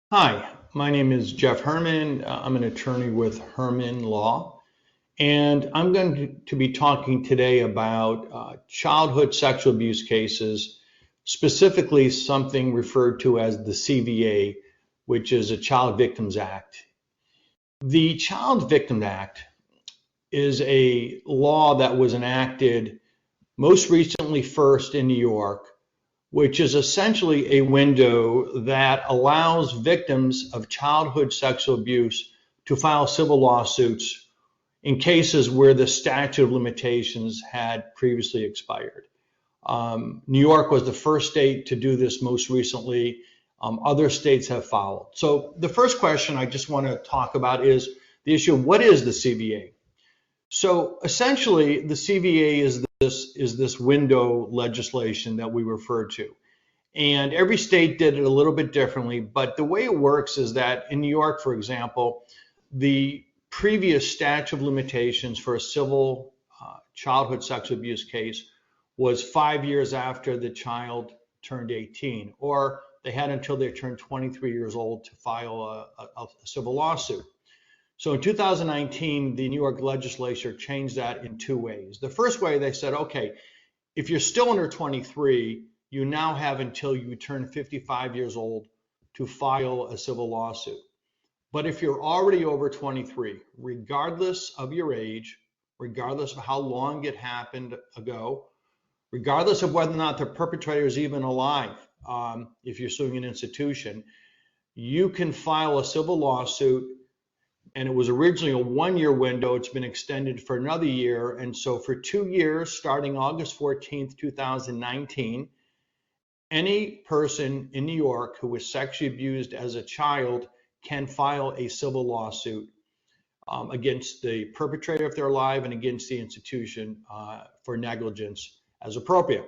Hi, my name is Jeff Herman. I'm an attorney with Herman Law, and I'm going to be talking today about childhood sexual abuse cases, specifically something referred to as the CVA, which is a Child Victims Act. The Child Victims Act is a law that was enacted most recently first in New York, which is essentially a window that allows victims of childhood sexual abuse to file civil lawsuits in cases where the statute of limitations had previously expired. New York was the first state to do this most recently. Other states have followed. So the first question I just want to talk about is the issue of what is the CVA? So essentially, the CVA is this window legislation that we refer to. And every state did it a little bit differently, but the way it works is that in New York, for example, the previous statute of limitations for a civil childhood sexual abuse case was 5 years after the child turned 18, or they had until they turned 23 years old to file a civil lawsuit. So in 2019, the New York legislature changed that in two ways. The first way, they said, okay, if you're still under 23, you now have until you turn 55 years old to file a civil lawsuit. But if you're already over 23, regardless of your age, regardless of how long it happened ago, regardless of whether or not the perpetrator is even alive, if you're suing an institution, you can file a civil lawsuit. And it was originally a 1 year window. It's been extended for another year. And so for 2 years, starting August 14th, 2019, any person in New York who was sexually abused as a child can file a civil lawsuit against the perpetrator if they're alive and against the institution for negligence as appropriate.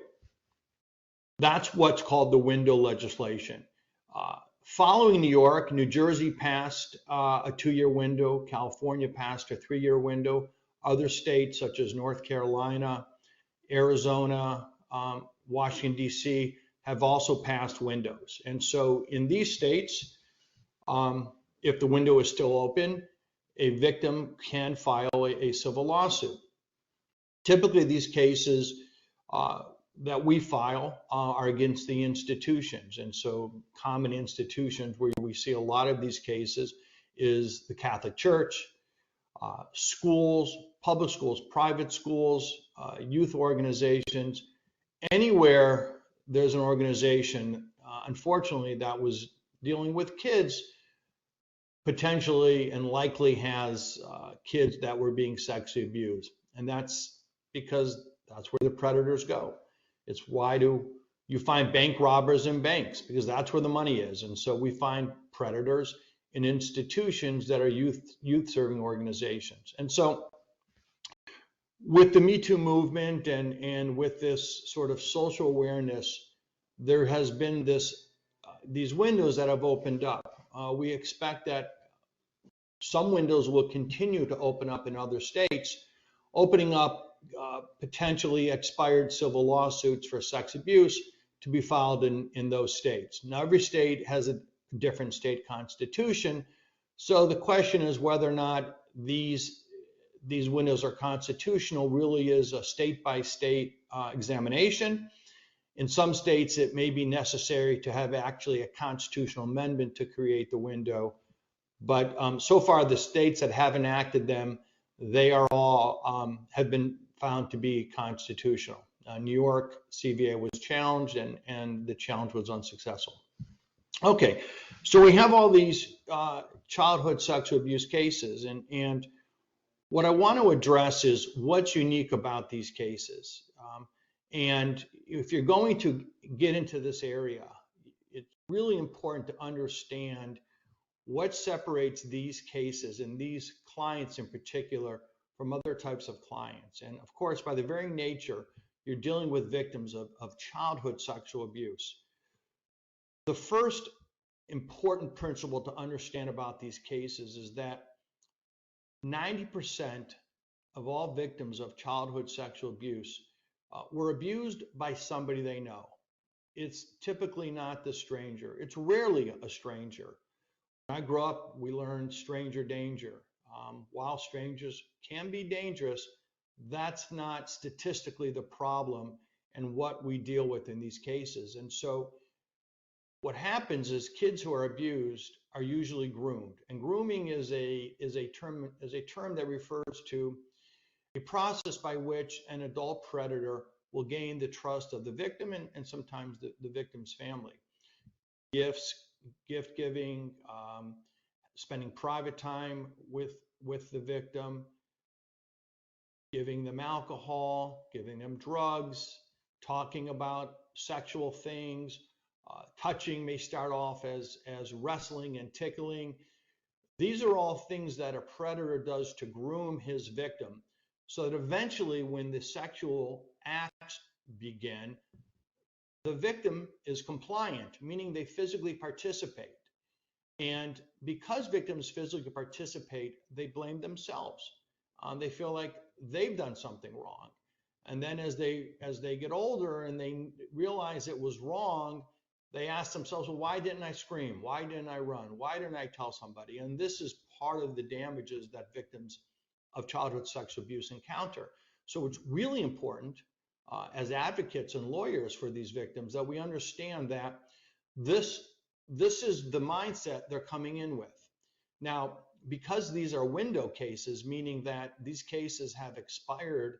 That's what's called the window legislation. Following New York, New Jersey passed a 2 year window, California passed a 3 year window. Other states such as North Carolina, Arizona, Washington, D.C. have also passed windows. And so in these states, if the window is still open, a victim can file a civil lawsuit. Typically, these cases that we file are against the institutions. And so common institutions where we see a lot of these cases is the Catholic Church, schools, public schools, private schools, youth organizations, anywhere there's an organization, unfortunately, that was dealing with kids potentially and likely has kids that were being sexually abused. And that's because that's where the predators go. It's why do you find bank robbers in banks? Because that's where the money is. And so we find predators in institutions that are youth serving organizations. And so with the Me Too movement and with this sort of social awareness, there has been these windows that have opened up. We expect that some windows will continue to open up in other states, opening up potentially expired civil lawsuits for sex abuse to be filed in those states. Now, every state has a different state constitution. So the question is whether or not these windows are constitutional really is a state by state examination. In some states, it may be necessary to have actually a constitutional amendment to create the window. But so far, the states that have enacted them, they are all have been found to be constitutional. New York CVA was challenged and the challenge was unsuccessful. Okay, so we have all these childhood sexual abuse cases, and what I want to address is what's unique about these cases. And if you're going to get into this area, it's really important to understand what separates these cases and these clients in particular from other types of clients. And of course, by the very nature, you're dealing with victims of childhood sexual abuse. The first important principle to understand about these cases is that 90% of all victims of childhood sexual abuse were abused by somebody they know. It's typically not the stranger. It's rarely a stranger. When I grew up, we learned stranger danger. While strangers can be dangerous, that's not statistically the problem and what we deal with in these cases. And so what happens is kids who are abused are usually groomed. And grooming is a term that refers to a process by which an adult predator will gain the trust of the victim and sometimes the victim's family. Gifts, gift giving, spending private time with the victim, giving them alcohol, giving them drugs, talking about sexual things. Touching may start off as wrestling and tickling. These are all things that a predator does to groom his victim so that eventually when the sexual acts begin, the victim is compliant, meaning they physically participate. And because victims physically participate, they blame themselves. They feel like they've done something wrong. And then as they get older and they realize it was wrong, they ask themselves, well, why didn't I scream? Why didn't I run? Why didn't I tell somebody? And this is part of the damages that victims of childhood sexual abuse encounter. So it's really important as advocates and lawyers for these victims that we understand that this is the mindset they're coming in with. Now, because these are window cases, meaning that these cases have expired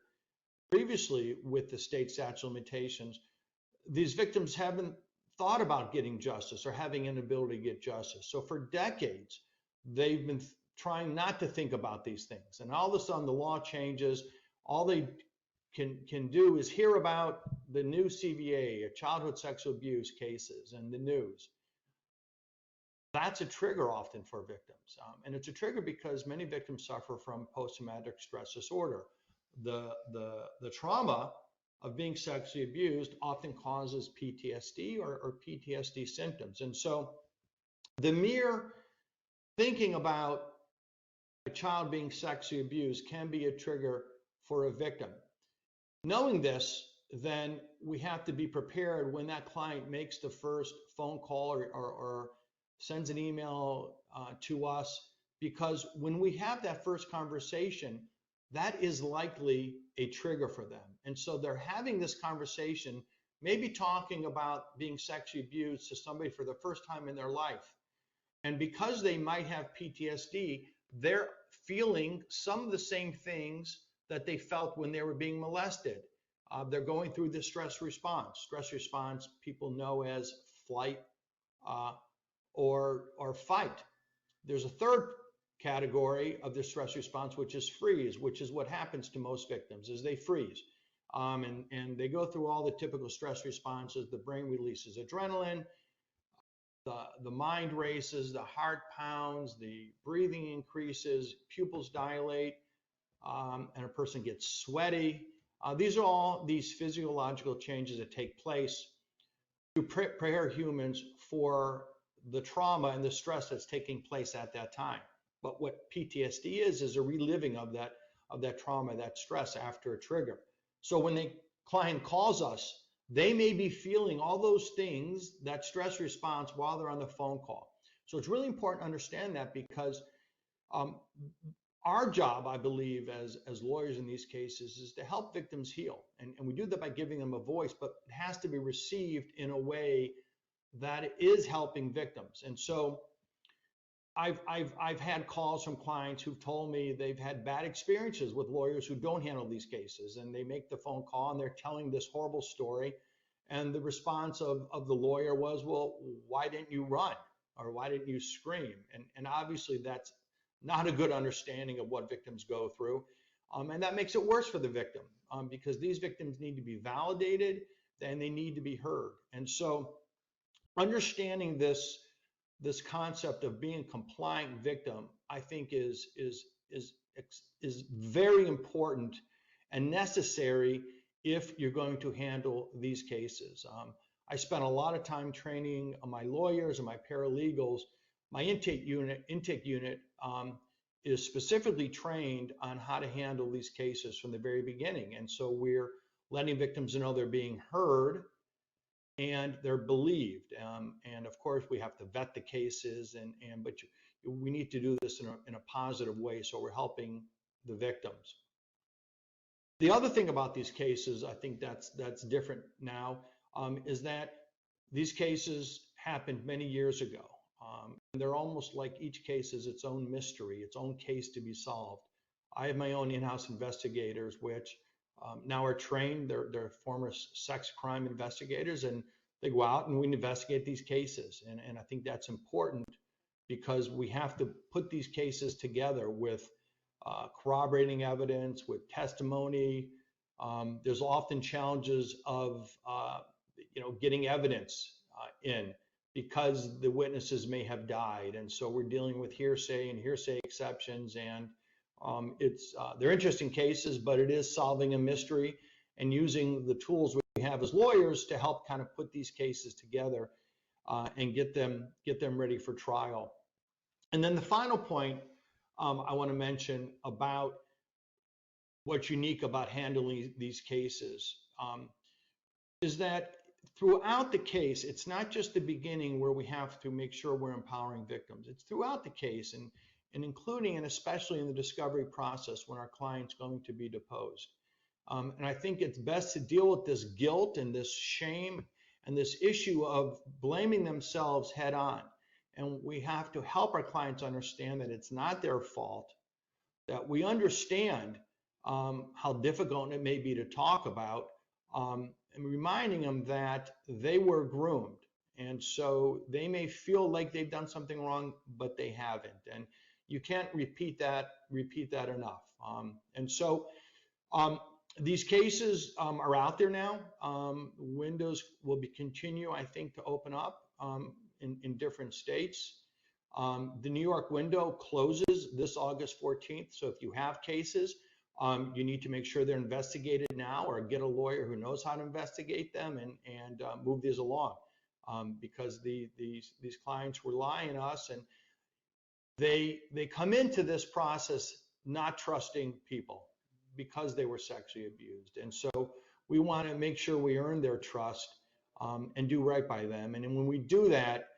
previously with the state statute of limitations, these victims haven't thought about getting justice or having an ability to get justice. So for decades, they've been trying not to think about these things. And all of a sudden the law changes. All they can do is hear about the new CVA, childhood sexual abuse cases, and the news. That's a trigger often for victims. And it's a trigger because many victims suffer from post-traumatic stress disorder. The trauma of being sexually abused often causes PTSD or PTSD symptoms. And so the mere thinking about a child being sexually abused can be a trigger for a victim. Knowing this, then we have to be prepared when that client makes the first phone call or sends an email to us, because when we have that first conversation, that is likely a trigger for them. And so they're having this conversation, maybe talking about being sexually abused to somebody for the first time in their life. And because they might have PTSD, they're feeling some of the same things that they felt when they were being molested. They're going through the stress response. Stress response people know as flight or fight. There's a third category of the stress response, which is freeze, which is what happens to most victims, is they freeze. And they go through all the typical stress responses. The brain releases adrenaline, the mind races, the heart pounds, the breathing increases, pupils dilate, and a person gets sweaty. These are all these physiological changes that take place to prepare humans for the trauma and the stress that's taking place at that time. But what PTSD is a reliving of that trauma, that stress after a trigger. So when the client calls us, they may be feeling all those things, that stress response, while they're on the phone call. So it's really important to understand that, because our job, I believe, as lawyers in these cases, is to help victims heal. And we do that by giving them a voice, but it has to be received in a way that is helping victims. And so I've had calls from clients who've told me they've had bad experiences with lawyers who don't handle these cases, and they make the phone call and they're telling this horrible story, and the response of the lawyer was, well, why didn't you run, or why didn't you scream? And obviously that's not a good understanding of what victims go through, and that makes it worse for the victim, because these victims need to be validated and they need to be heard. And so understanding this concept of being a compliant victim, I think is very important and necessary if you're going to handle these cases. I spent a lot of time training my lawyers and my paralegals. My intake unit is specifically trained on how to handle these cases from the very beginning. And so we're letting victims know they're being heard, and they're believed. And of course, we have to vet the cases, but we need to do this in a positive way, so we're helping the victims. The other thing about these cases, I think that's different now, is that these cases happened many years ago. And they're almost like each case is its own mystery, its own case to be solved. I have my own in-house investigators, which now are trained. They're former sex crime investigators, and they go out and we investigate these cases. And I think that's important because we have to put these cases together with corroborating evidence, with testimony. There's often challenges of getting evidence in because the witnesses may have died, and so we're dealing with hearsay and hearsay exceptions, and they're interesting cases, but it is solving a mystery and using the tools we have as lawyers to help kind of put these cases together and get them ready for trial. And then the final point I want to mention about what's unique about handling these cases is that throughout the case, it's not just the beginning where we have to make sure we're empowering victims. It's throughout the case, and including and especially in the discovery process when our client's going to be deposed. And I think it's best to deal with this guilt and this shame and this issue of blaming themselves head on. And we have to help our clients understand that it's not their fault, that we understand how difficult it may be to talk about, and reminding them that they were groomed. And so they may feel like they've done something wrong, but they haven't. And you can't repeat that enough. And so these cases are out there now. Windows will continue, I think, to open up in different states. The New York window closes this August 14th. So if you have cases, you need to make sure they're investigated now, or get a lawyer who knows how to investigate them and move these along, because these clients rely on us, and they come into this process not trusting people because they were sexually abused. And so we want to make sure we earn their trust and do right by them. And when we do that,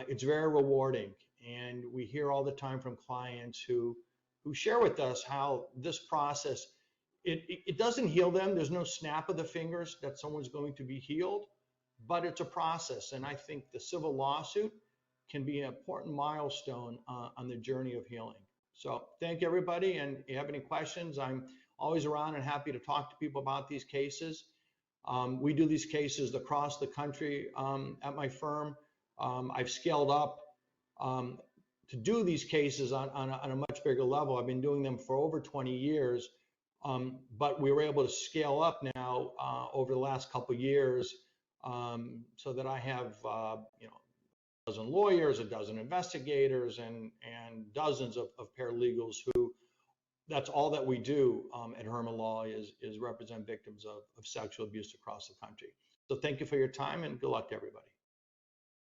it's very rewarding. And we hear all the time from clients who share with us how this process, it doesn't heal them. There's no snap of the fingers that someone's going to be healed, but it's a process. And I think the civil lawsuit can be an important milestone on the journey of healing. So thank you, everybody. And if you have any questions, I'm always around and happy to talk to people about these cases. We do these cases across the country at my firm. I've scaled up to do these cases on a much bigger level. I've been doing them for over 20 years, but we were able to scale up now over the last couple of years, so that I have a dozen lawyers, a dozen investigators, and dozens of paralegals who, that's all that we do at Herman Law is represent victims of sexual abuse across the country. So thank you for your time, and good luck to everybody.